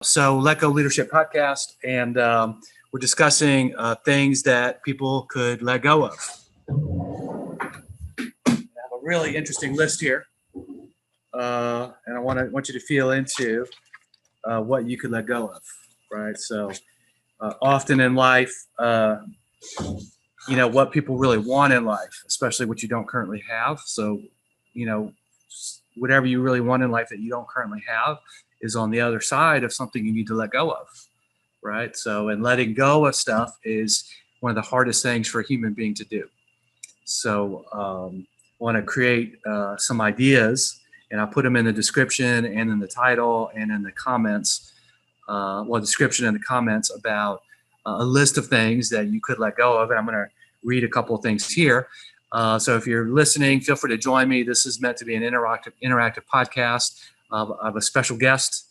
So, Let Go Leadership Podcast, and we're discussing things that people could let go of. I have a really interesting list here, and I want you to feel into what you could let go of, right? So, often in life, what people really want in life, especially what you don't currently have. So, whatever you really want in life that you don't currently have is on the other side of something you need to let go of, right? So, and letting go of stuff is one of the hardest things for a human being to do. So, I want to create some ideas, and I'll put them in the description and in the title and in the comments. Description and the comments about a list of things that you could let go of, and I'm going to read a couple of things here. So if you're listening, feel free to join me. This is meant to be an interactive podcast. I have a special guest,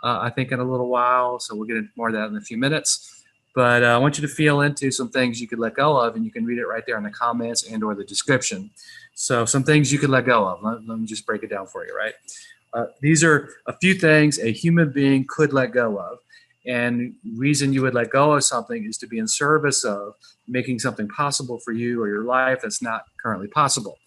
I think, in a little while, so we'll get into more of that in a few minutes. But I want you to feel into some things you could let go of, and you can read it right there in the comments and or the description. So some things you could let go of. Let me just break it down for you, right? These are a few things a human being could let go of. And reason you would let go of something is to be in service of making something possible for you or your life that's not currently possible.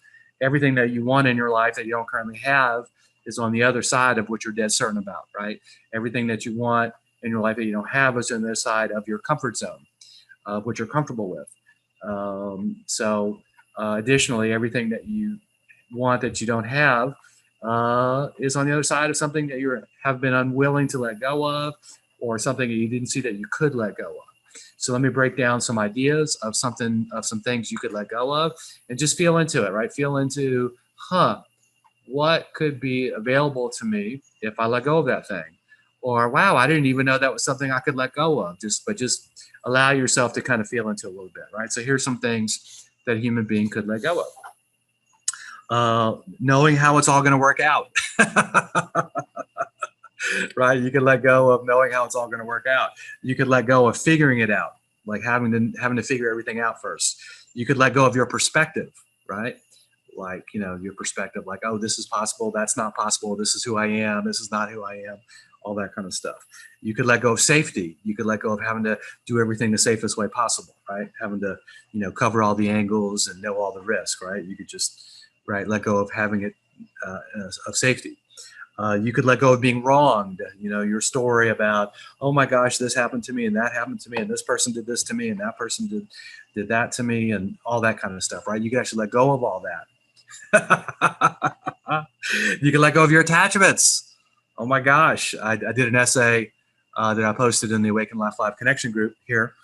Everything that you want in your life that you don't currently have is on the other side of what you're dead certain about, right? Everything that you want in your life that you don't have is on the other side of your comfort zone, of what you're comfortable with. Additionally, everything that you want that you don't have is on the other side of something that you have been unwilling to let go of, or something that you didn't see that you could let go of. So let me break down some ideas of some things you could let go of, and just feel into it, right? Feel into, what could be available to me if I let go of that thing? Or, wow, I didn't even know that was something I could let go of. Just allow yourself to kind of feel into it a little bit, right? So here's some things that a human being could let go of. Knowing how it's all going to work out. Right? You could let go of knowing how it's all going to work out. You could let go of figuring it out, like having to figure everything out first. You could let go of your perspective, right? Like, your perspective, like, oh, this is possible, that's not possible, this is who I am, this is not who I am, all that kind of stuff. You could let go of safety. You could let go of having to do everything the safest way possible, right? Having to, cover all the angles and know all the risk, right? You could just, let go of having it, of safety. You could let go of being wronged. Your story about, oh my gosh, this happened to me and that happened to me and this person did this to me and that person did that to me and all that kind of stuff, right? You can actually let go of all that. You can let go of your attachments. Oh my gosh, I did an essay that I posted in the Awaken Laugh Live Connection group here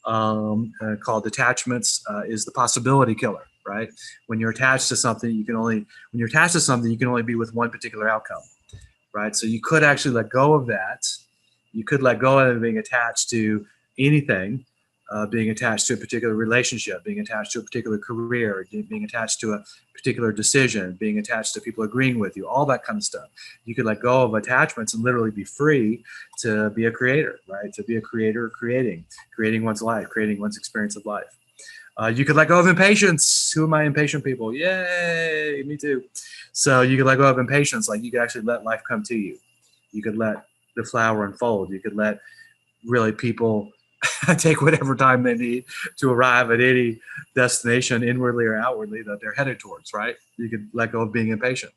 called "Attachments is the Possibility Killer." Right? When you're attached to something, you can only be with one particular outcome. Right? So you could actually let go of that. You could let go of being attached to anything, being attached to a particular relationship, being attached to a particular career, being attached to a particular decision, being attached to people agreeing with you, all that kind of stuff. You could let go of attachments and literally be free to be a creator, right? To be a creator, creating one's life, creating one's experience of life. You could let go of impatience. Who are my impatient people? Yay, me too. So you could let go of impatience. Like, you could actually let life come to you. You could let the flower unfold. You could let really people take whatever time they need to arrive at any destination, inwardly or outwardly, that they're headed towards, right? You could let go of being impatient.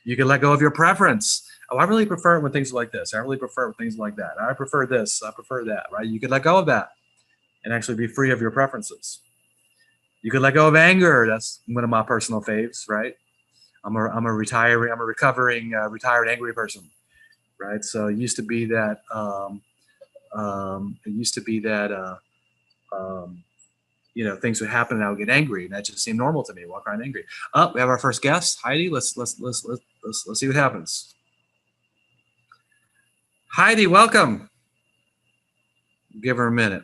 You could let go of your preference. Oh, I really prefer it when things are like this. I really prefer it when things like that. I prefer this. I prefer that, right? You could let go of that and actually be free of your preferences. You could let go of anger. That's one of my personal faves, right? I'm a recovering retired angry person, right? So it used to be that things would happen and I would get angry, and that just seemed normal to me. Walk around angry. Oh, we have our first guest, Heidi. Let's see what happens. Heidi, welcome. Give her a minute.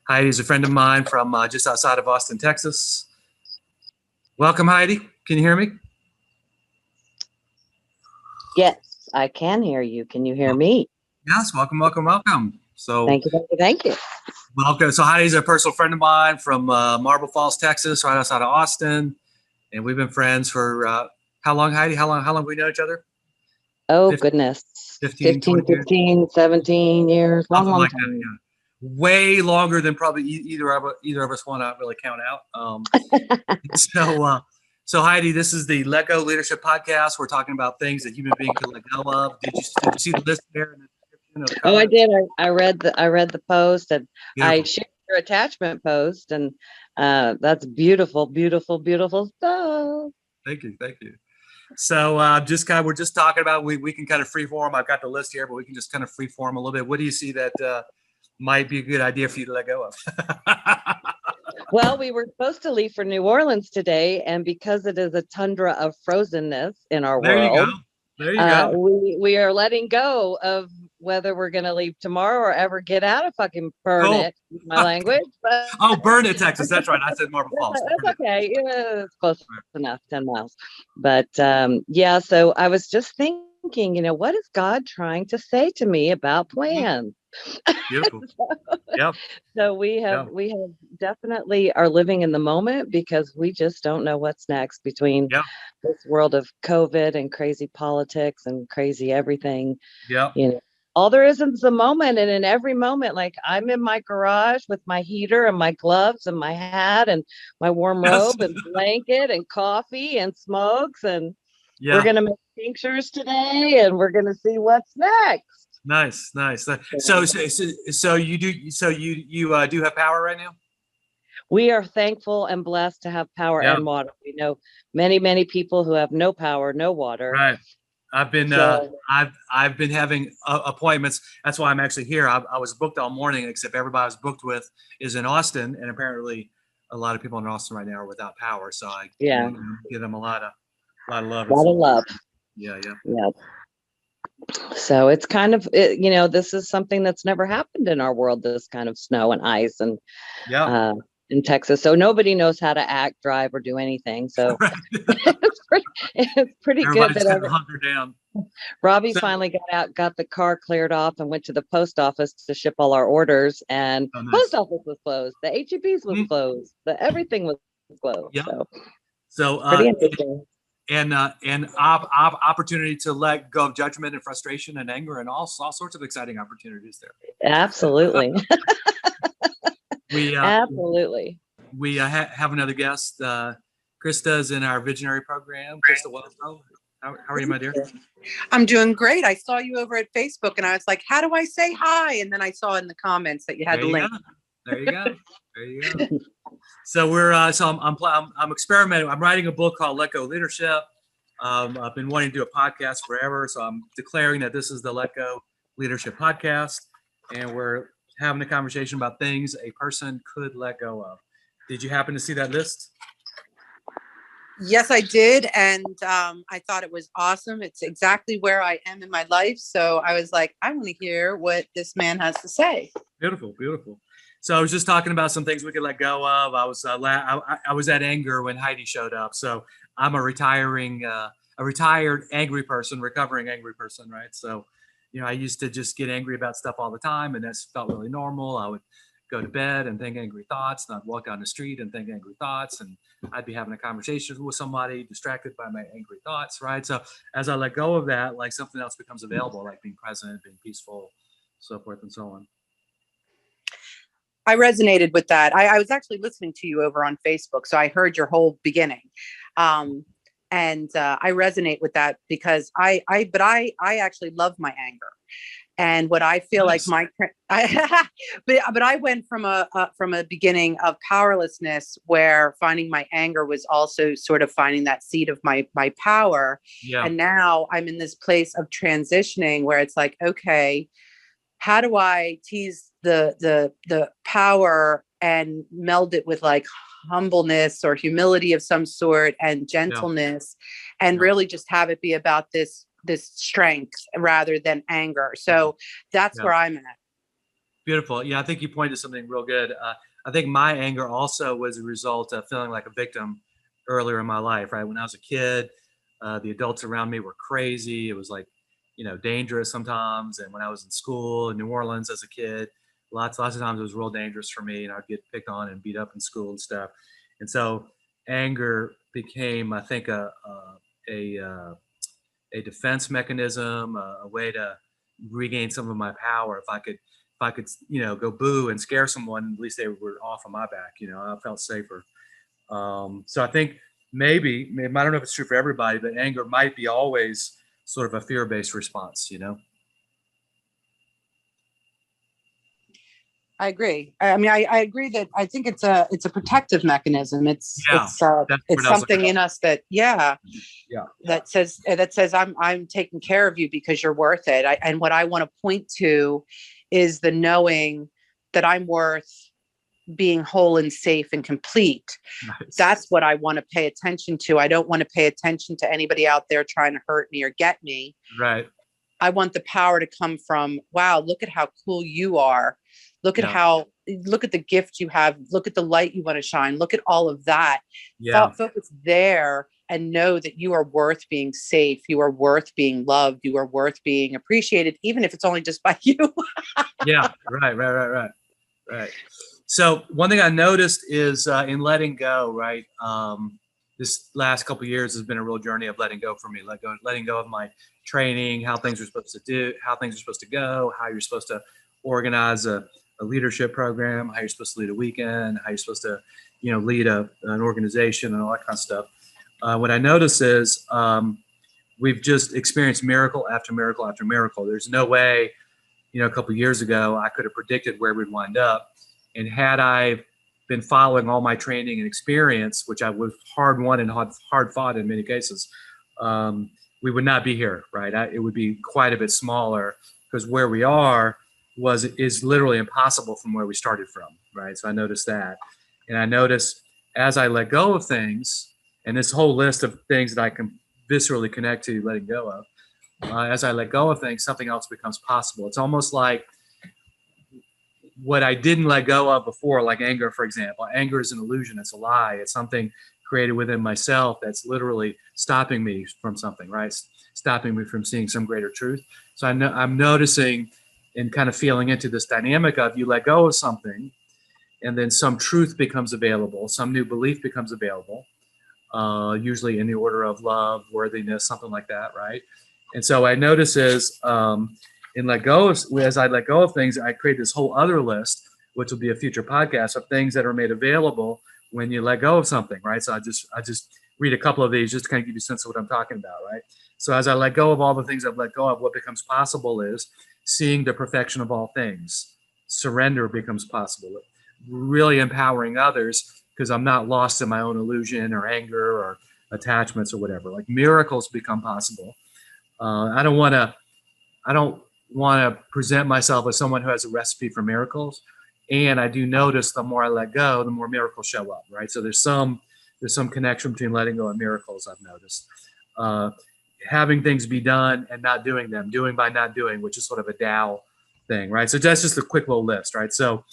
Heidi's a friend of mine from just outside of Austin, Texas. Welcome, Heidi. Can you hear me? Yes, I can hear you. Can you hear me? Yes, welcome. So thank you. Welcome. So Heidi's a personal friend of mine from Marble Falls, Texas, right outside of Austin, and we've been friends for how long, Heidi? How long have we known each other? Oh, 15, goodness. 15, 15, 20 years, 15, 17 years. Long, something long like that. time. Yeah. Way longer than probably either of us want to really count out. So, so Heidi, this is the Let Go Leadership Podcast. We're talking about things that human beings can let go of. Did you see the list there in the description of the Oh, I comments? did. I read the post, and I Beautiful. shared your attachment post, and that's beautiful, beautiful, beautiful stuff. Thank you. Thank you. So we're just talking about we can kind of freeform. I've got the list here, but we can just kind of freeform a little bit. What do you see that might be a good idea for you to let go of? Well, we were supposed to leave for New Orleans today, and because it is a tundra of frozenness in our There you go. world, There you go. we are letting go of whether we're going to leave tomorrow or ever get out of fucking burn Cool. it, my language. But Oh, burn it, Texas. That's right. I said Marble Falls. Burn that's it. okay. Yeah, it's close enough, 10 miles. But yeah, so I was just thinking, what is God trying to say to me about plans? Beautiful. Yep. So we have Yep. we have definitely are living in the moment because we just don't know what's next between Yep. this world of COVID and crazy politics and crazy everything. Yep. You know, all there is the moment, and in every moment, like I'm in my garage with my heater and my gloves and my hat and my warm Yes. robe and blanket and coffee and smokes, and we're Yeah. gonna make tinctures today, and we're gonna see what's next. Nice. Nice. So you do have power right now? We are thankful and blessed to have power Yeah. and water. We know many, many people who have no power, no water. Right. I've been So I've been having appointments. That's why I'm actually here. I was booked all morning, except everybody I was booked with is in Austin, and apparently a lot of people in Austin right now are without power. So I yeah, give them a lot of love a and lot of support. love. Yeah, yeah, Yeah. So it's kind of, this is something that's never happened in our world, this kind of snow and ice and yeah. uh, in Texas. So nobody knows how to act, drive, or do anything. So Right. it's pretty good Everybody's that kind of hunkered down. Robbie So, finally got out, got the car cleared off, and went to the post office to ship all our orders. And oh, post nice. office was closed. The HEBs was Mhm. closed. The everything was closed. Yeah. So So pretty interesting. and opportunity to let go of judgment and frustration and anger and all sorts of exciting opportunities there. Absolutely. We Absolutely. have another guest. Krista is in our visionary program. Krista, welcome. How are you, my dear? I'm doing great. I saw you over at Facebook and I was like, how do I say hi? And then I saw in the comments that you had There the you link. go. There you go. There you go. So I'm experimenting. I'm writing a book called Let Go Leadership. I've been wanting to do a podcast forever, so I'm declaring that this is the Let Go Leadership Podcast, and we're having a conversation about things a person could let go of. Did you happen to see that list? Yes, I did. And I thought it was awesome. It's exactly where I am in my life. So I was like, I want to hear what this man has to say. Beautiful, beautiful. So I was just talking about some things we could let go of. I was at anger when Heidi showed up. So I'm a retired angry person, recovering angry person, right? So, I used to just get angry about stuff all the time, and that felt really normal. I would go to bed and think angry thoughts, and I'd walk down the street and think angry thoughts, and I'd be having a conversation with somebody, distracted by my angry thoughts, right? So as I let go of that, like something else becomes available, like being present, being peaceful, so forth and so on. I resonated with that. I was actually listening to you over on Facebook. So I heard your whole beginning. And I resonate with that because I actually love my anger. And what I feel Nice. like but I went from a beginning of powerlessness where finding my anger was also sort of finding that seat of my power. Yeah. And now I'm in this place of transitioning where it's like, okay, how do I tease the power and meld it with like humbleness or humility of some sort and gentleness, and really just have it be about this strength rather than anger. So that's where I'm at. Beautiful. Yeah, I think you pointed to something real good. I think my anger also was a result of feeling like a victim earlier in my life, right? When I was a kid, the adults around me were crazy. It was like, dangerous sometimes. And when I was in school in New Orleans as a kid, lots of times it was real dangerous for me, and I'd get picked on and beat up in school and stuff. And so anger became, I think, a a defense mechanism, a way to regain some of my power. If I could, go boo and scare someone, at least they were off of my back. I felt safer. So I think maybe, I don't know if it's true for everybody, but anger might be always sort of a fear-based response. I agree. I mean, I agree that I think it's a protective mechanism. It's That's what I was something looking in us that that says I'm taking care of you because you're worth it. And what I want to point to is the knowing that I'm worth being whole and safe and complete. Nice. That's what I want to pay attention to. I don't want to pay attention to anybody out there trying to hurt me or get me. Right. I want the power to come from, wow, look at how cool you are. Look at the gift you have. Look at the light you want to shine. Look at all of that. Yeah. Focus there and know that you are worth being safe. You are worth being loved. You are worth being appreciated, even if it's only just by you. Yeah. Right. So one thing I noticed is in letting go, right? This last couple of years has been a real journey of letting go for me. Letting go of my training, how things are supposed to go, how you're supposed to organize a leadership program, how you're supposed to lead a weekend, how you're supposed to, lead an organization and all that kind of stuff. What I notice is we've just experienced miracle after miracle after miracle. There's no way, a couple of years ago, I could have predicted where we'd wind up. And had I been following all my training and experience, which I was hard won and hard fought in many cases, we would not be here, right? It would be quite a bit smaller, because where we are is literally impossible from where we started from, right? So I noticed that. And I noticed as I let go of things, and this whole list of things that I can viscerally connect to letting go of, as I let go of things, something else becomes possible. It's almost like what I didn't let go of before, like anger, for example. Anger is an illusion. It's a lie. It's something created within myself that's literally stopping me from something, right? Stopping me from seeing some greater truth. So I'm noticing and kind of feeling into this dynamic of you let go of something, and then some truth becomes available, some new belief becomes available, usually in the order of love, worthiness, something like that, right? And so I notice as I let go of things, I create this whole other list, which will be a future podcast, of things that are made available when you let go of something, right? So I just read a couple of these just to kind of give you a sense of what I'm talking about, right? So as I let go of all the things I've let go of, what becomes possible is seeing the perfection of all things. Surrender becomes possible. Really empowering others, because I'm not lost in my own illusion or anger or attachments or whatever. Like miracles become possible. I don't want to present myself as someone who has a recipe for miracles. And I do notice the more I let go, the more miracles show up, right? So there's some connection between letting go and miracles, I've noticed. Having things be done and not doing them, doing by not doing, which is sort of a Tao thing, right? So that's just a quick little list, right? So,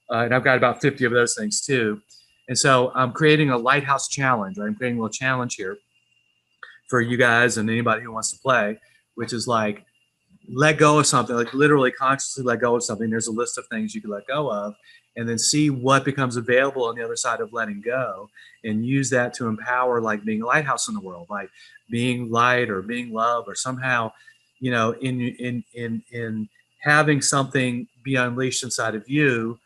and I've got about 50 of those things too. And so I'm creating a lighthouse challenge, right? I'm creating a little challenge here for you guys and anybody who wants to play, which is like, let go of something, like literally consciously let go of something. There's a list of things you can let go of, and then see what becomes available on the other side of letting go, and use that to empower, like being a lighthouse in the world, like being light or being love, or somehow, in having something be unleashed inside of you,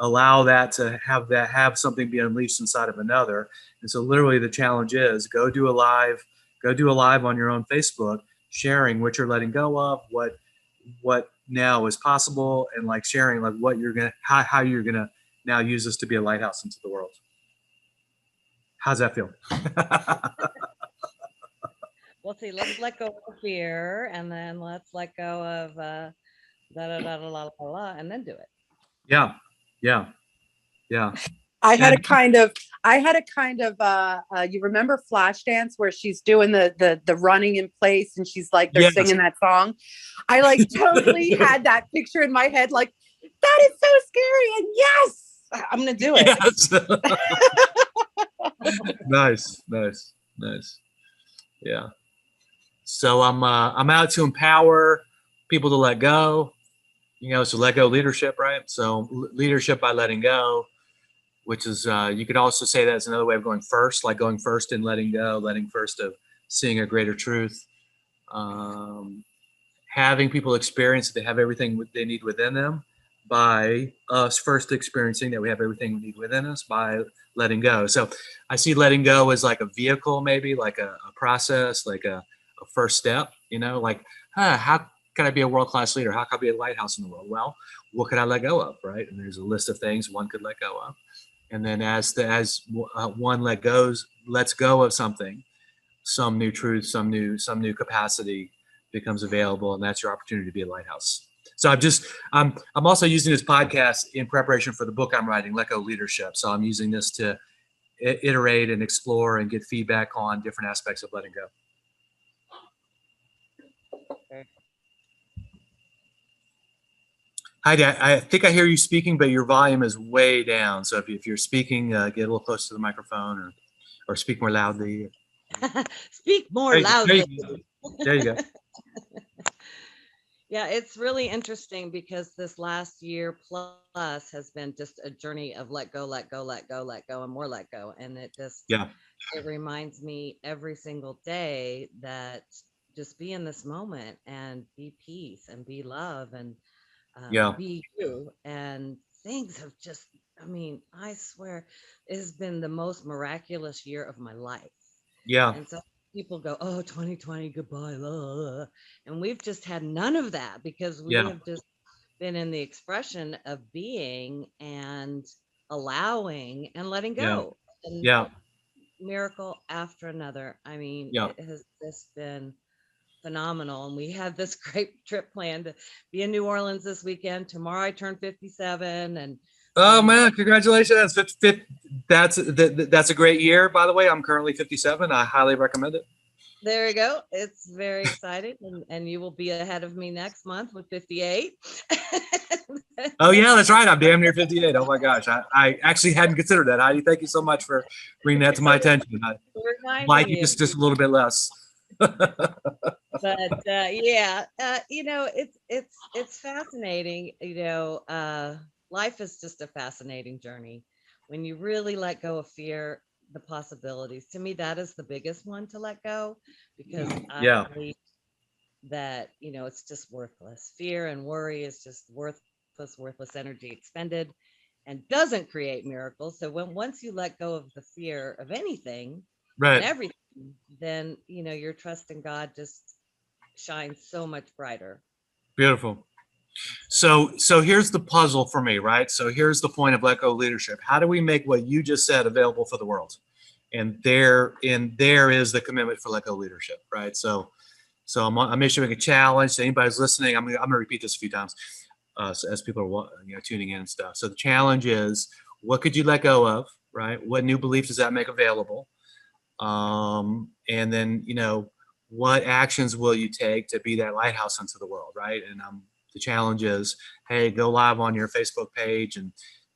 allow that to have something be unleashed inside of another. And so literally the challenge is go do a live on your own Facebook, sharing what you're letting go of, what now is possible, and like sharing like what you're gonna how you're gonna now use this to be a lighthouse into the world. How's that feel? Well, see, let's let go of fear, and then let's let go of da da da da la la la, and then do it. Yeah. I had a kind of you remember Flashdance, where she's doing the running in place and she's like, they're singing that song. I like totally had that picture in my head, like, that is so scary, and yes, I'm gonna do it. Yes. Nice. Yeah. So I'm out to empower people to let go, so let go leadership, right? So leadership by letting go, which is, you could also say that as another way of going first, like going first in letting go, letting first of seeing a greater truth. having people experience that they have everything they need within them by us first experiencing that we have everything we need within us by letting go. So I see letting go as like a vehicle, maybe like a process, like a first step, like, how can I be a world-class leader? How can I be a lighthouse in the world? Well, what could I let go of, right? And there's a list of things one could let go of. And then as one lets go of something, some new truth, some new capacity becomes available, and that's your opportunity to be a lighthouse. So I'm also using this podcast in preparation for the book I'm writing, Let Go Leadership. So I'm using this to iterate and explore and get feedback on different aspects of letting go. Heidi, I think I hear you speaking, but your volume is way down. So if you're speaking, get a little close to the microphone or speak more loudly. Speak more loudly. There you go. Yeah, it's really interesting because this last year plus has been just a journey of let go, let go, let go, let go, and more let go. And it reminds me every single day that just be in this moment and be peace and be love and be you. And things have just, I swear it has been the most miraculous year of my life. Yeah. And so people go, oh, 2020, goodbye. Blah. And we've just had none of that because we have just been in the expression of being and allowing and letting go. And miracle after another. It has just been phenomenal. And we have this great trip planned to be in New Orleans this weekend. Tomorrow I turn 57 and man, congratulations. That's a great year, by the way. I'm currently 57. I highly recommend it. There you go. It's very exciting. And you will be ahead of me next month with 58. Oh, yeah, that's right. I'm damn near 58. Oh, my gosh. I actually hadn't considered that. Heidi, thank you so much for bringing that to my attention. Might be just a little bit less. But it's fascinating. Life is just a fascinating journey when you really let go of fear, the possibilities. To me, that is the biggest one to let go, because I believe that it's just worthless. Fear and worry is just worthless energy expended and doesn't create miracles. So once you let go of the fear of anything and everything, then your trust in God just shines so much brighter. Beautiful. So here's the puzzle for me, right? So here's the point of Let Go Leadership. How do we make what you just said available for the world? And there is the commitment for Let Go Leadership, right? So I'm issuing a challenge to anybody who's listening. I'm gonna repeat this a few times as people are tuning in and stuff. So the challenge is, what could you let go of, right? What new beliefs does that make available? And then what actions will you take to be that lighthouse into the world, right? And the challenge is, hey, go live on your Facebook page, and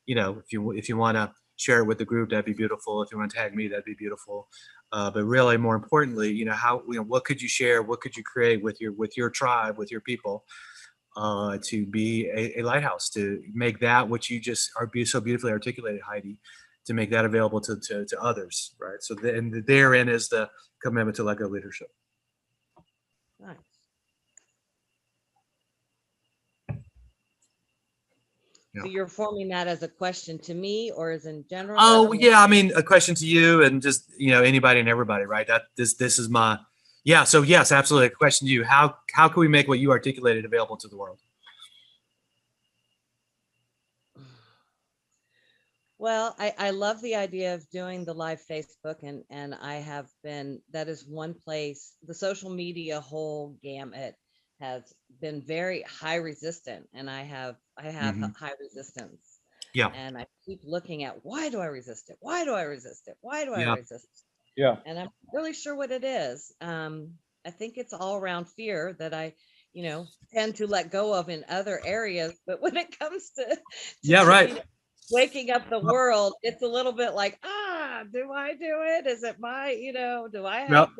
if you want to share it with the group, that'd be beautiful. If you want to tag me, that'd be beautiful. But really, more importantly, what could you share? What could you create with your tribe, with your people, to be a lighthouse, to make that what you just so beautifully articulated, Heidi, to make that available to others, right? So therein is the commitment to Let Go Leadership. Nice. So you're forming that as a question to me, or as in general? Oh, yeah. A question to you and just, anybody and everybody, right? This is my, So yes, absolutely. A question to you. How can we make what you articulated available to the world? Well, I love the idea of doing the live Facebook, and that is one place. The social media whole gamut has been very high resistant, and I have high resistance. Yeah. And I keep looking at, why do I resist it? Why do I resist it? Why do I resist it? Yeah. And I'm really sure what it is. I think it's all around fear that I, tend to let go of in other areas. But when it comes to waking up the world, it's a little bit like, do I do it? Is it my, do I have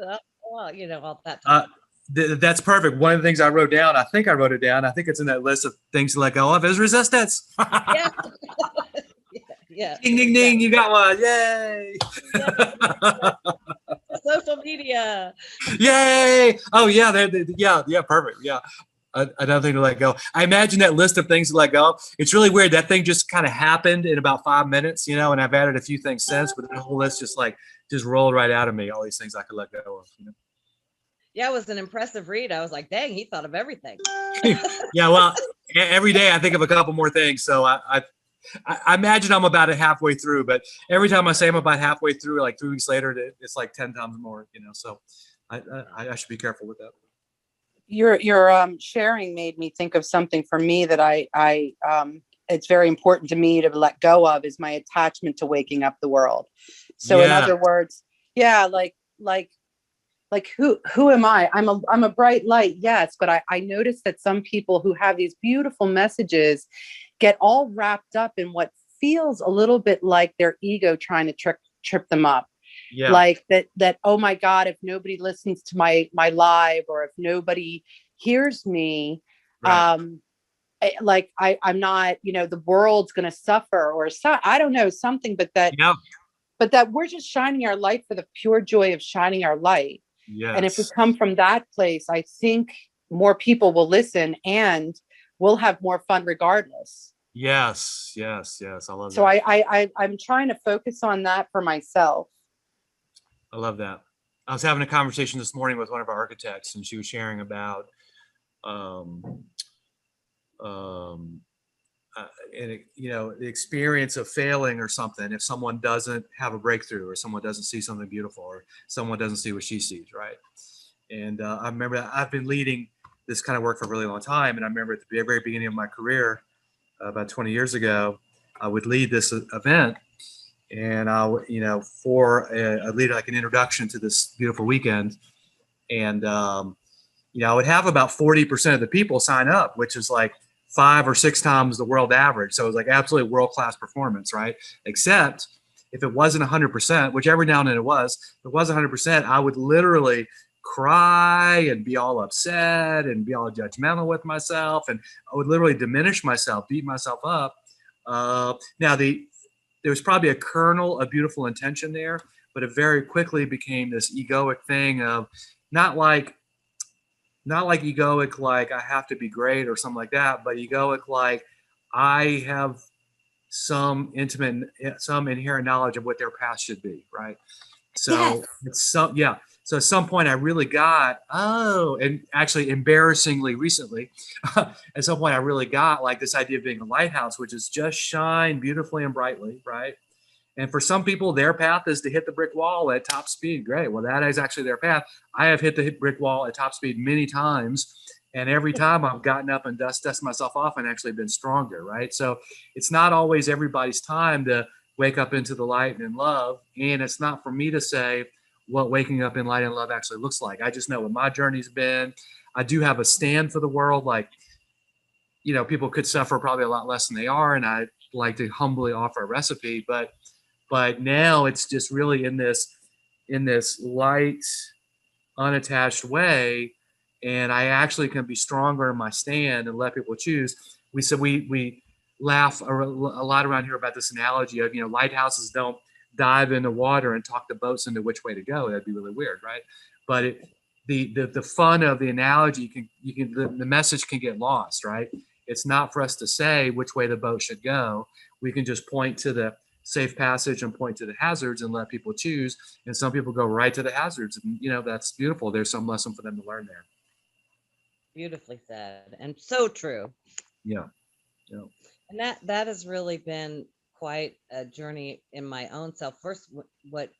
all that time? That's perfect. One of the things I wrote down, I think it's in that list of things to let go of, is resistance. Yeah. Yeah. Ding, ding, ding. You got one. Yay. Yeah. social media. Yay! Oh yeah, yeah, perfect. Yeah, another thing to let go. I imagine that list of things to let go. It's really weird. That thing just kind of happened in about 5 minutes, you know. And I've added a few things since, but the whole list just rolled right out of me. All these things I could let go of. You know? Yeah, it was an impressive read. I was like, dang, he thought of everything. Yeah, well, every day I think of a couple more things. So I imagine I'm about halfway through, but every time I say I'm about halfway through, like 3 weeks later, it's like 10 times more, you know. So I should be careful with that. Your sharing made me think of something for me that I it's very important to me to let go of, is my attachment to waking up the world. So in Yeah. other words, yeah, like who am I? I'm a bright light, yes, but I noticed that some people who have these beautiful messages get all wrapped up in what feels a little bit like their ego trying to trip them up. Yeah. Like that, oh my God, if nobody listens to my live, or if nobody hears me, Right. I'm not, the world's gonna suffer, or so, I don't know, something, but Yeah. that we're just shining our light for the pure joy of shining our light. And if we Yes. come from that place, I think more people will listen, and we'll have more fun regardless. Yes. Yes. Yes. I love So that. I'm trying to focus on that for myself. I love that. I was having a conversation this morning with one of our architects, and she was sharing about um, um, and you know, the experience of failing or something. If someone doesn't have a breakthrough, or someone doesn't see something beautiful, or someone doesn't see what she sees, right? And I remember that I've been leading this kind of work for a really long time, and I remember at the very beginning of my career, about 20 years ago, I would lead this event, and I'd lead like an introduction to this beautiful weekend, and I would have about 40% of the people sign up, which is like 5 or 6 times the world average. So it was like absolutely world-class performance, right? Except if it wasn't 100%, which every now and then it was, if it was 100%, I would literally cry and be all upset and be all judgmental with myself, and I would literally diminish myself, beat myself up. Now there was probably a kernel of beautiful intention there, but it very quickly became this egoic thing of not like egoic like I have to be great or something like that, but egoic like I have some inherent knowledge of what their path should be, right? Yes. So So at some point I really got, and actually embarrassingly recently, at some point I really got like this idea of being a lighthouse, which is just shine beautifully and brightly, right? And for some people, their path is to hit the brick wall at top speed. Great. Well, that is actually their path. I have hit the brick wall at top speed many times. And every time I've gotten up and dusted myself off and actually been stronger, right? So it's not always everybody's time to wake up into the light and in love. And it's not for me to say what waking up in light and love actually looks like. I just know what my journey's been. I do have a stand for the world. Like, people could suffer probably a lot less than they are. And I like to humbly offer a recipe, but now it's just really in this light, unattached way, and I actually can be stronger in my stand and let people choose. We laugh a lot around here about this analogy of, lighthouses don't dive into water and talk the boats into which way to go. That'd be really weird, right? But the fun of the analogy the message can get lost, right? It's not for us to say which way the boat should go. We can just point to the safe passage and point to the hazards and let people choose. And some people go right to the hazards, and that's beautiful. There's some lesson for them to learn there. Beautifully said, and so true. Yeah. And that has really been quite a journey in my own self. First, what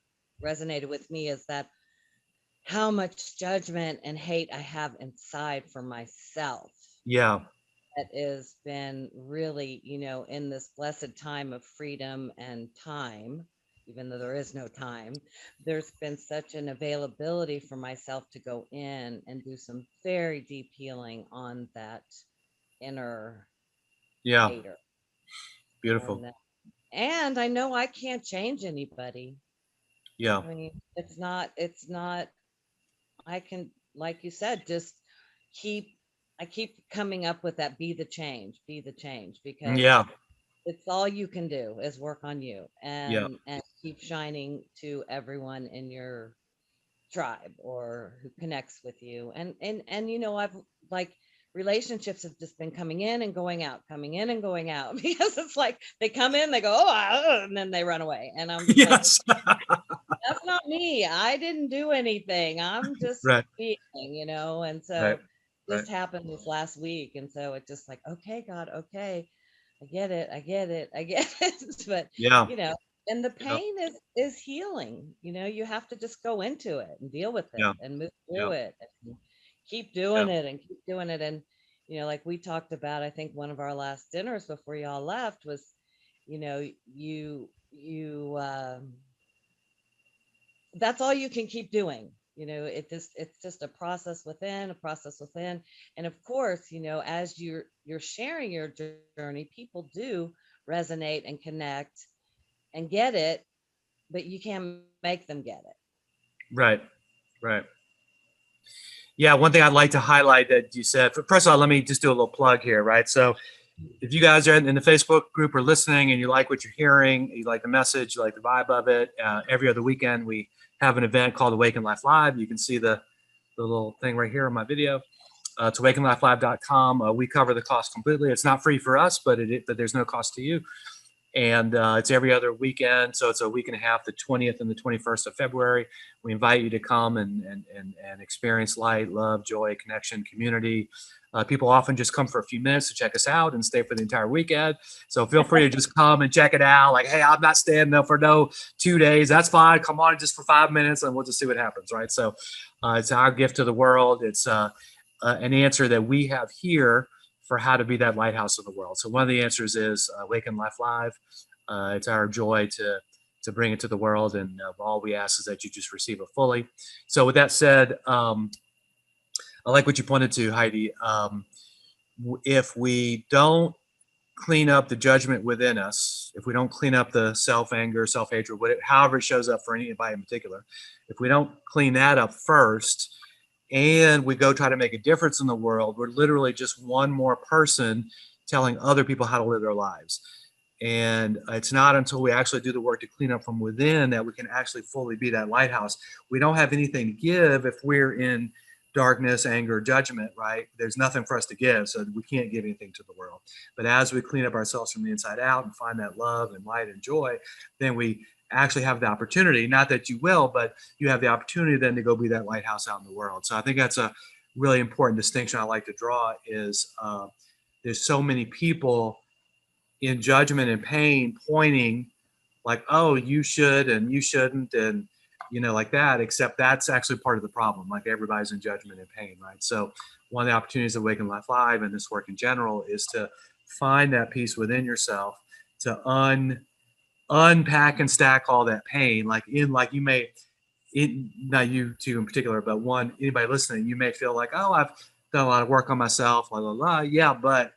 resonated with me is that how much judgment and hate I have inside for myself. Yeah. That has been really, in this blessed time of freedom and time, even though there is no time, there's been such an availability for myself to go in and do some very deep healing on that inner Yeah. hater. Beautiful. And I know I can't change anybody. Yeah. I mean, it's not, I can, like you said, just keep, I keep coming up with that be the change, because Yeah. it's all you can do is work on you Yeah. and keep shining to everyone in your tribe or who connects with you. And you know, I've like relationships have just been coming in and going out, coming in and going out because it's like they come in, they go, and then they run away. And I'm just like, Yes. that's not me. I didn't do anything. I'm just Right. being, you know. And Right. so Right. this happened this last week. And so it's just like, okay, God, okay. I get it. I get it. I get it. But Yeah. you know, and the Yeah. pain is healing. You know, you have to just go into it and deal with it Yeah. and move Yeah. through it and keep Yeah. doing it and keep doing it. And you know, like we talked about, I think one of our last dinners before y'all left was, you know, you that's all you can keep doing. You know, it's just a process within, a process within. And of course, you know, as you're sharing your journey, people do resonate and connect and get it, but you can't make them get it. Right. Right. Yeah, one thing I'd like to highlight that you said, first of all, let me just do a little plug here, right? So if you guys are in the Facebook group or listening and you like what you're hearing, you like the message, you like the vibe of it, every other weekend we have an event called Awaken Life Live. You can see the little thing right here on my video. It's awakenlifelive.com. We cover the cost completely. It's not free for us, but but there's no cost to you. And it's every other weekend, so it's a week and a half, the 20th and the 21st of February. We invite you to come and experience light, love, joy, connection, community. People often just come for a few minutes to check us out and stay for the entire weekend. So feel free to just come and check it out. Like, hey, I'm not staying there for no 2 days. That's fine. Come on just for 5 minutes and we'll just see what happens, right? So it's our gift to the world. It's an answer that we have here for how to be that lighthouse of the world. So one of the answers is Awaken Life Live. It's our joy to bring it to the world, and all we ask is that you just receive it fully. So with that said, I like what you pointed to, Heidi. If we don't clean up the judgment within us, if we don't clean up the self-anger, self-hatred, however it shows up for anybody in particular, if we don't clean that up first, and we go try to make a difference in the world, we're literally just one more person telling other people how to live their lives. And it's not until we actually do the work to clean up from within that we can actually fully be that lighthouse. We don't have anything to give if we're in darkness, anger, judgment, right? There's nothing for us to give, so we can't give anything to the world. But as we clean up ourselves from the inside out and find that love and light and joy, then we actually have the opportunity, not that you will, but you have the opportunity then to go be that lighthouse out in the world. So I think that's a really important distinction I like to draw is there's so many people in judgment and pain pointing like, oh, you should and you shouldn't, and like that, except that's actually part of the problem. Like everybody's in judgment and pain, right? So one of the opportunities of Awaken Life Live and this work in general is to find that peace within yourself, to unpack and stack all that pain. Like you may, not you two in particular, but anybody listening, you may feel like, oh, I've done a lot of work on myself, blah, blah, blah. Yeah, but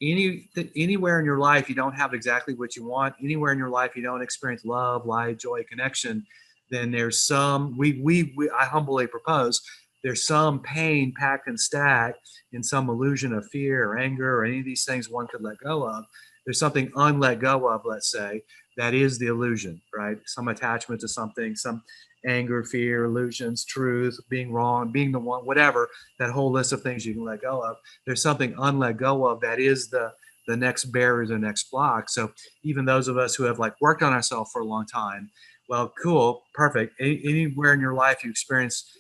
anywhere in your life you don't have exactly what you want, anywhere in your life you don't experience love, light, joy, connection, then there's some, I humbly propose, there's some pain packed and stacked in some illusion of fear or anger or any of these things one could let go of. There's something unlet go of, let's say, that is the illusion, right? Some attachment to something, some anger, fear, illusions, truth, being wrong, being the one, whatever, that whole list of things you can let go of. There's something unlet go of that is the next barrier, the next block. So even those of us who have like worked on ourselves for a long time, well, cool, perfect. Anywhere in your life you experience,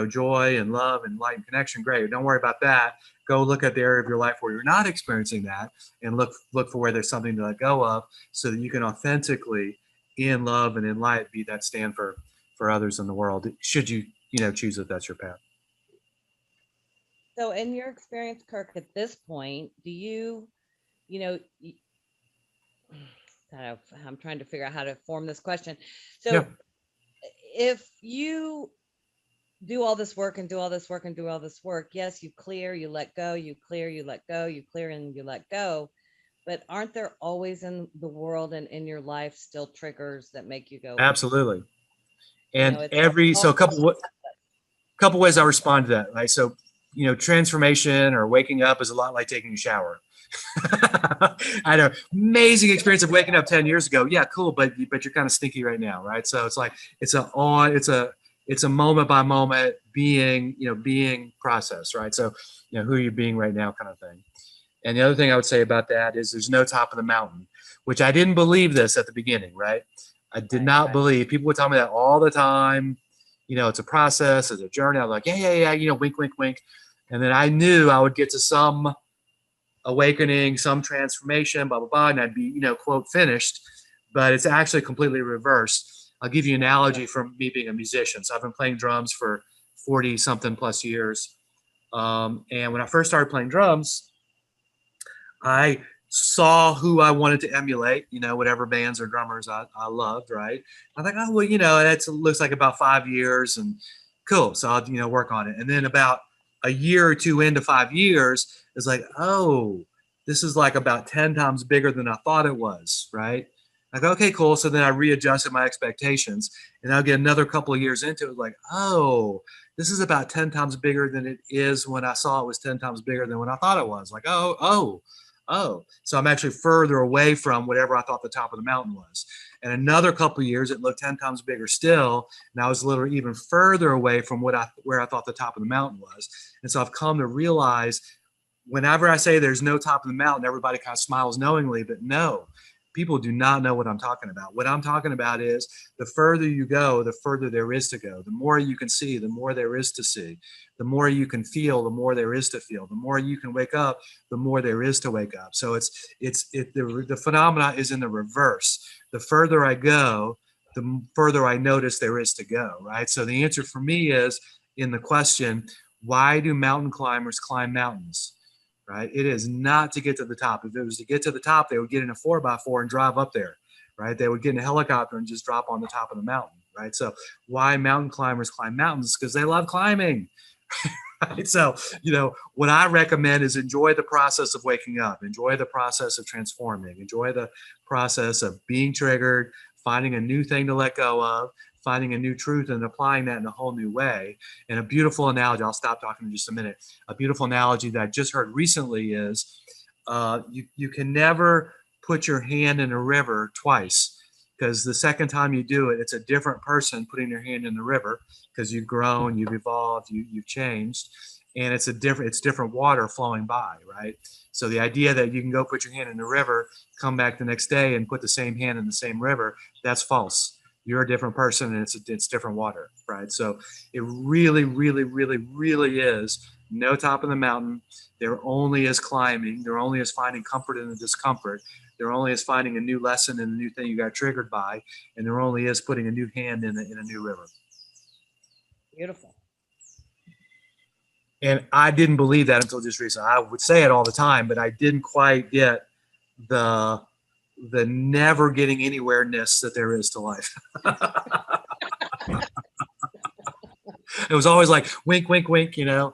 joy and love and light and connection, great. Don't worry about that. Go look at the area of your life where you're not experiencing that and look for where there's something to let go of so that you can authentically, in love and in light, be that stand for others in the world, should you, choose that that's your path. So in your experience, Kirk, at this point, do you know, kind of, I'm trying to figure out how to form this question. So Yeah. if you do all this work and do all this work and do all this work, yes, you clear, you let go, you clear, you let go, you clear and you let go. But aren't there always in the world and in your life still triggers that make you go? Absolutely. And It's so a couple ways I respond to that, right? So, transformation or waking up is a lot like taking a shower. I had an amazing experience of waking up 10 years ago. Yeah, cool, but you're kind of stinky right now, right? So it's like it's it's a moment by moment being process, right? So, who are you being right now kind of thing. And the other thing I would say about that is there's no top of the mountain, which I didn't believe this at the beginning, right? I did not believe. People would tell me that all the time. It's a process, it's a journey. I was like, yeah, wink, wink, wink. And then I knew I would get to some awakening, some transformation, blah, blah, blah, and I'd be, quote, finished. But it's actually completely reversed. I'll give you an analogy from me being a musician. So I've been playing drums for 40 something plus years. And when I first started playing drums, I saw who I wanted to emulate, whatever bands or drummers I loved, right? I thought, oh, well, that looks like about 5 years and cool. So I'll, work on it. And then about a year or two into 5 years, it's like, oh, this is like about 10 times bigger than I thought it was, right? I go, okay, cool. So then I readjusted my expectations, and I'll get another couple of years into it, like, oh, this is about 10 times bigger than it is when I saw it was 10 times bigger than when I thought it was. Like, oh. So I'm actually further away from whatever I thought the top of the mountain was. And another couple of years, it looked 10 times bigger still, and I was literally even further away from where I thought the top of the mountain was. And so I've come to realize whenever I say there's no top of the mountain, everybody kind of smiles knowingly, but no, people do not know what I'm talking about. What I'm talking about is the further you go, the further there is to go. The more you can see, the more there is to see. The more you can feel, the more there is to feel. The more you can wake up, the more there is to wake up. So the phenomena is in the reverse. The further I go, the further I notice there is to go, right? So the answer for me is in the question, why do mountain climbers climb mountains? Right? It is not to get to the top. If it was to get to the top, they would get in a 4x4 and drive up there, right? They would get in a helicopter and just drop on the top of the mountain, right? So why mountain climbers climb mountains? Because they love climbing. Right? So, what I recommend is enjoy the process of waking up, enjoy the process of transforming, enjoy the process of being triggered, finding a new thing to let go of, finding a new truth and applying that in a whole new way. And a beautiful analogy, I'll stop talking in just a minute. A beautiful analogy that I just heard recently is you can never put your hand in a river twice, because the second time you do it, it's a different person putting their hand in the river, because you've grown, you've evolved, you've changed, and it's different water flowing by, right? So the idea that you can go put your hand in the river, come back the next day and put the same hand in the same river, that's false. You're a different person, and it's different water, right? So it really, really, really, really is no top of the mountain. There only is climbing. There only is finding comfort in the discomfort. There only is finding a new lesson and a new thing you got triggered by, and there only is putting a new hand in a new river. Beautiful. And I didn't believe that until just recently. I would say it all the time, but I didn't quite get the never getting anywhere-ness that there is to life. It was always like wink, wink, wink, There's no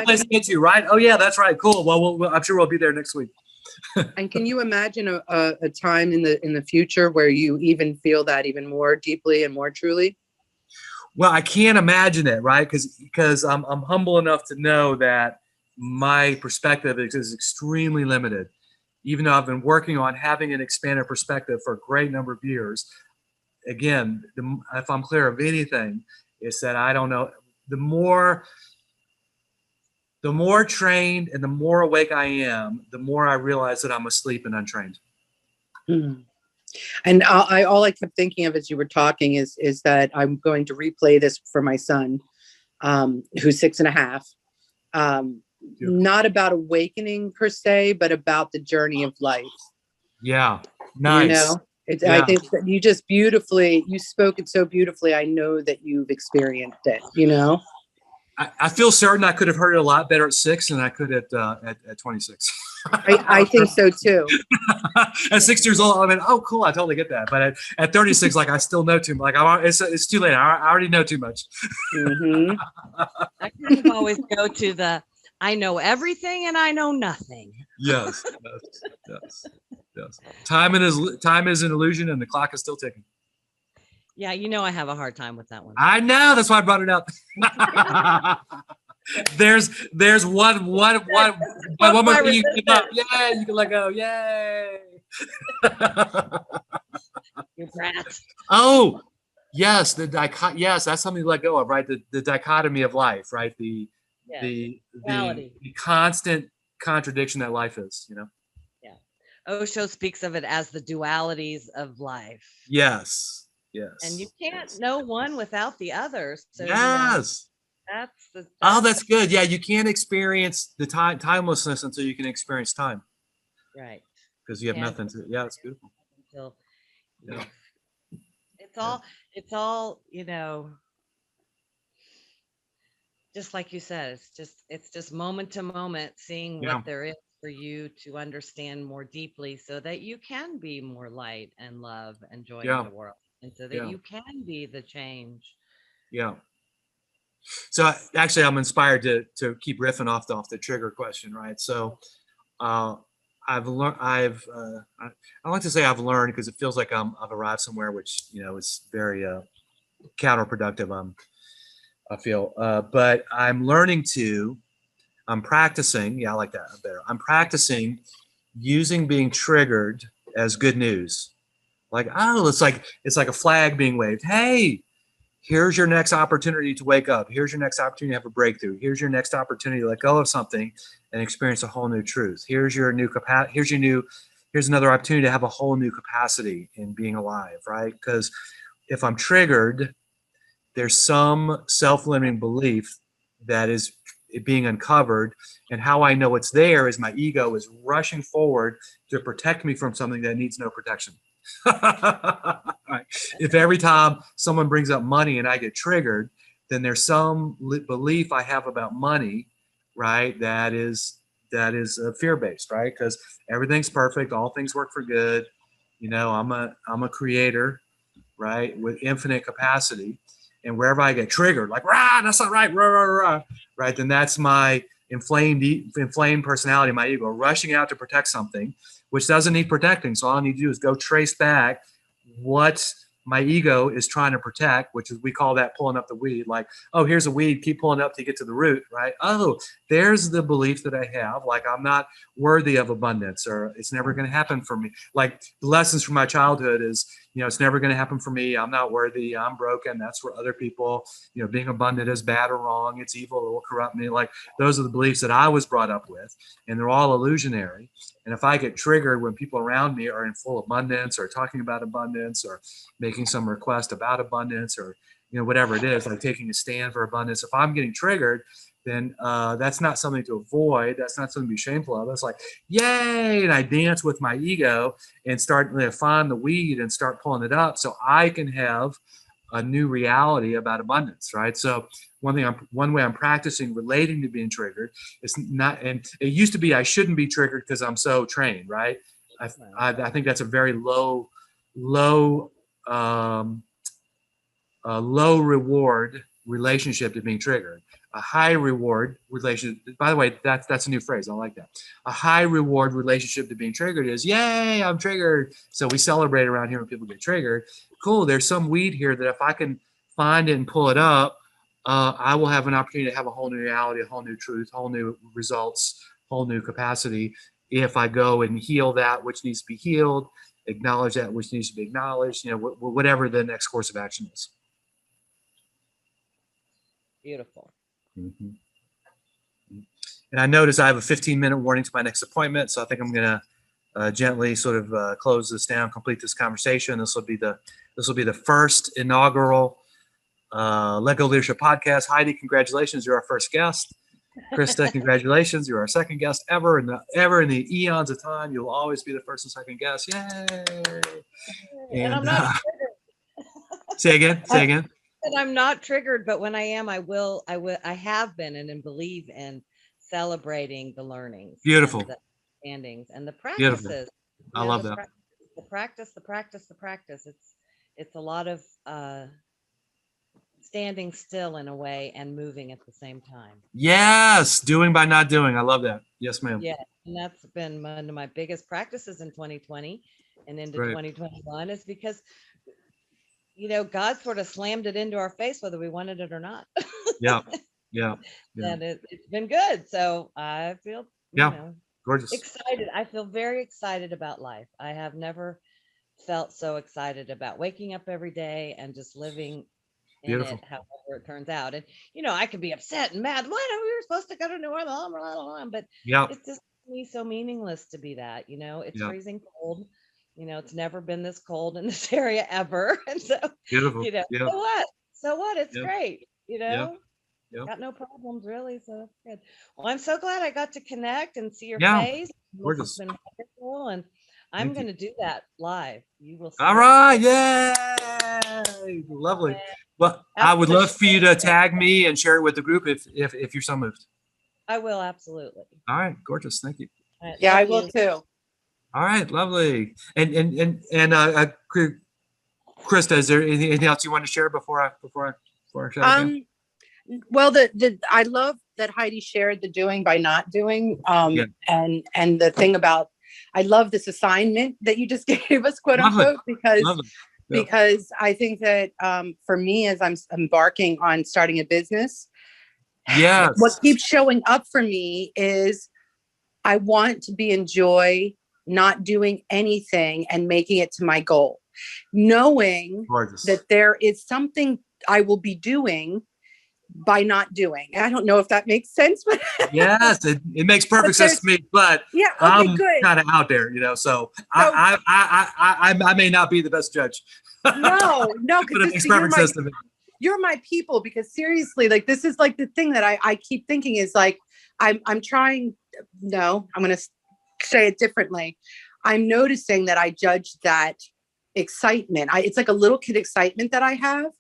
place to get you, right? Oh yeah, that's right. Cool. Well, I'm sure we'll be there next week. And can you imagine a time in the future where you even feel that even more deeply and more truly? Well, I can't imagine it, right? Because I'm humble enough to know that my perspective is extremely limited. Even though I've been working on having an expanded perspective for a great number of years, again, if I'm clear of anything, it's that I don't know. The more trained and the more awake I am, the more I realize that I'm asleep and untrained. Mm. And all I kept thinking of as you were talking is that I'm going to replay this for my son, who's 6.5. Not about awakening per se, but about the journey of life. Yeah, nice. I think that you spoke it so beautifully. I know that you've experienced it. I feel certain I could have heard it a lot better at 6 than I could at 26. I think so too. At 6 years old, I mean, oh, cool, I totally get that. But at 36, like I still know too much. Like it's too late. I already know too much. Mm-hmm. I kind of always go to the I know everything and I know nothing. Yes. Time is an illusion, and the clock is still ticking. Yeah, I have a hard time with that one. I know. That's why I brought it up. There's one more thing you can give up. Yeah, you can let go. Yay. You brat. Oh, Yes, yes, that's something to let go of, right? The dichotomy of life, right? Yes. The Duality. constant contradiction that life is, you know? Yeah. Osho speaks of it as the dualities of life. Yes. And you Yes. can't Yes. know one without the other. So, Yes. that's Oh, that's that's good. Yeah, you can't experience the timelessness until you can experience time right. because You you have can't nothing to. Yeah, it's beautiful. until Yeah. you it's Yeah. all, just like you said, it's just moment to moment seeing Yeah. what there is for you to understand more deeply so that you can be more light and love and joy in Yeah. the world and so that Yeah. you can be the change. Yeah. So actually, I'm inspired to keep riffing off the trigger question, right? So uh, I've learned. I like to say I've learned because it feels like I've arrived somewhere, which is very counterproductive. I feel, but I'm learning to. I'm practicing. Yeah, I like that better. I'm practicing using being triggered as good news. Like, oh, it's like a flag being waved. Hey, here's your next opportunity to wake up. Here's your next opportunity to have a breakthrough. Here's your next opportunity to let go of something and experience a whole new truth. Here's your new capacity. Here's another opportunity to have a whole new capacity in being alive, right? Because if I'm triggered, there's some self-limiting belief that is being uncovered, and how I know it's there is my ego is rushing forward to protect me from something that needs no protection. Right. If every time someone brings up money and I get triggered, then there's some belief I have about money, right? That is fear-based, right? Because everything's perfect, all things work for good. I'm a creator, right, with infinite capacity. And wherever I get triggered, like, rah, that's not right, rah, rah, rah, right, then that's my inflamed personality, my ego, rushing out to protect something, which doesn't need protecting. So all I need to do is go trace back what my ego is trying to protect, which is, we call that pulling up the weed. Like, oh, here's a weed, keep pulling up to get to the root, right? Oh, there's the belief that I have, like I'm not worthy of abundance, or it's never going to happen for me. Like, the lessons from my childhood is, it's never going to happen for me. I'm not worthy. I'm broken. That's for other people. Being abundant is bad or wrong. It's evil. It will corrupt me. Like, those are the beliefs that I was brought up with, and they're all illusionary. And if I get triggered when people around me are in full abundance, or talking about abundance, or making some request about abundance, or whatever it is, like taking a stand for abundance, if I'm getting triggered, then that's not something to avoid. That's not something to be shameful of. That's like, yay! And I dance with my ego and start to find the weed and start pulling it up, so I can have a new reality about abundance, right? So one way I'm practicing relating to being triggered is not, and it used to be I shouldn't be triggered because I'm so trained, right? I think that's a very low um, low reward relationship to being triggered. A high reward relationship, by the way, that's a new phrase. I like that. A high reward relationship to being triggered is, yay, I'm triggered. So we celebrate around here when people get triggered. Cool, there's some weed here that if I can find it and pull it up, I will have an opportunity to have a whole new reality, a whole new truth, whole new results, whole new capacity, if I go and heal that which needs to be healed, acknowledge that which needs to be acknowledged, whatever the next course of action is. Beautiful. Mm-hmm. And I notice I have a 15-minute warning to my next appointment, so I think I'm going to gently sort of close this down, complete this conversation. This will be the first inaugural Lego Leadership Podcast. Heidi, congratulations! You're our first guest. Krista, congratulations! You're our second guest ever in the eons of time. You'll always be the first and second guest. Yay! And I'm And not say again. and I'm not triggered, but when I am, I have been and believe in celebrating the learnings Beautiful. and the understandings and the Beautiful. practices. I love that. The practice. It's a lot of standing still in a way and moving at the same time. Yes, doing by not doing. I love that. Yes, ma'am. Yeah, and that's been one of my biggest practices in 2020 and into Great. 2021, is because God sort of slammed it into our face whether we wanted it or not. Yeah. And it's been good. So I feel, Yeah. Gorgeous. excited. I feel very excited about life. I have never felt so excited about waking up every day and just living in Beautiful. it, however it turns out. And I could be upset and mad. Why are we were supposed to go to New Orleans? Blah, blah, blah, but Yeah. it's just to me so meaningless to be that. It's Yeah. freezing cold. It's never been this cold in this area ever. And so, Beautiful. Yeah. so what? So what? It's Yeah. great. Yeah. Yeah. Got no problems really. So that's good. Well, I'm so glad I got to connect and see your Yeah. face. This has Gorgeous. been wonderful. And I'm Thank going you. to do that live. You will see All it. right. Yay. Lovely. Well, I would love for you to tag me and share it with the group if you're so moved. I will, absolutely. All right. Gorgeous. Thank you. All right, Yeah, love I will you. too. All right. Lovely. And Krista, is there anything else you want to share before I shut it down? Well, I love that Heidi shared the doing by not doing. Yeah. And the thing about, I love this assignment that you just gave us, quote Lovely. unquote, because Lovely. Yeah. because I think that for me, as I'm embarking on starting a business, Yes. what keeps showing up for me is I want to be in joy, not doing anything and making it to my goal, knowing Gorgeous. that there is something I will be doing by not doing. I don't know if that makes sense, but Yes, it makes perfect sense to me, but yeah, okay, I'm good. kind of out there, so I may not be the best judge. No, But it makes perfect sense to me. You're my people, because seriously, like, this is like the thing that I keep thinking is like, I'm trying, no, I'm going to say it differently. I'm noticing that I judge that excitement. It's like a little kid excitement that I have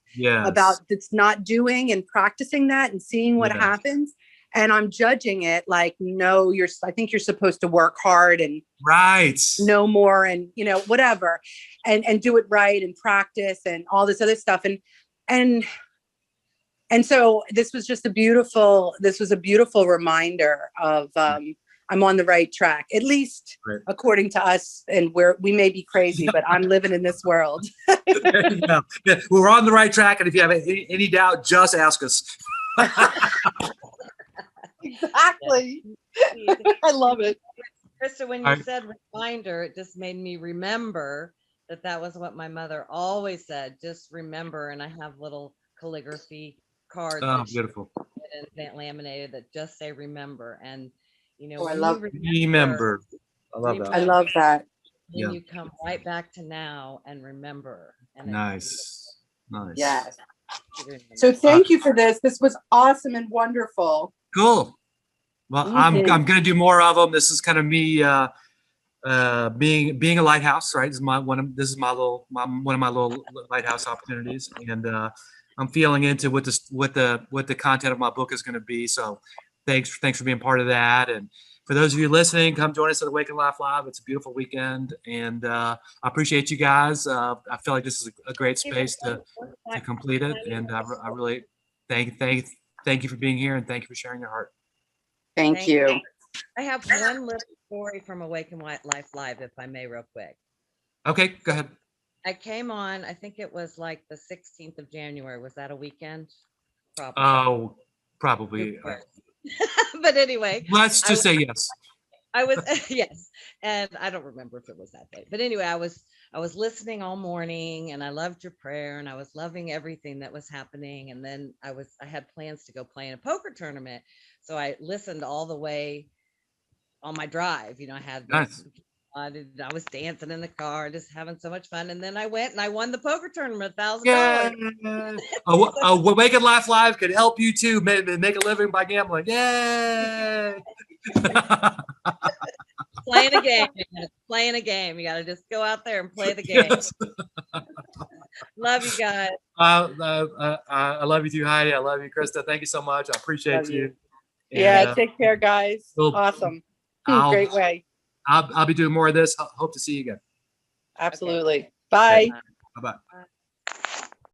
about it's not doing and practicing that and seeing what happens. And I'm judging it like, no, I think you're supposed to work hard and no more and, whatever, and do it right and practice and all this other stuff. And so this was a beautiful reminder of, I'm on the right track, at least according to us. And we may be crazy, but I'm living in this world. There you go. Yeah, we're on the right track. And if you have any doubt, just ask us. Exactly. I love it. Krista, when you said reminder, it just made me remember that was what my mother always said. Just remember. And I have little calligraphy cards. Oh, beautiful. And laminated that just say remember. And I love remember. I love that. I love that. Then you come right back to now and remember. And nice. Yes. So thank you for this. This was awesome and wonderful. Cool. Well, I'm going to do more of them. This is kind of me being a lighthouse, right? This is one of my little lighthouse opportunities, and I'm feeling into what the content of my book is going to be. So thanks for being part of that. And for those of you listening, come join us at Awaken Life Live. It's a beautiful weekend, and I appreciate you guys. I feel like this is a great space to complete it, and I really thank you for being here, and thank you for sharing your heart. Thank you. I have one little story from Awaken Life Live, if I may, real quick. Okay, go ahead. I came on, I think it was like the 16th of January. Was that a weekend? Probably. Oh, probably. But anyway. Let's just say yes. I was, yes. And I don't remember if it was that day. But anyway, I was listening all morning, and I loved your prayer, and I was loving everything that was happening. And then I had plans to go play in a poker tournament. So I listened all the way on my drive. I had I was dancing in the car, just having so much fun. And then I went and I won the poker tournament, $1,000. Awaken Life Live could help you too make a living by gambling. Yay! Playing a game. You got to just go out there and play the game. Yes. Love you guys. I love you too, Heidi. I love you, Krista. Thank you so much. I appreciate you. And, take care, guys. Awesome. Great way. I'll be doing more of this. Hope to see you again. Absolutely. Bye. Bye-bye.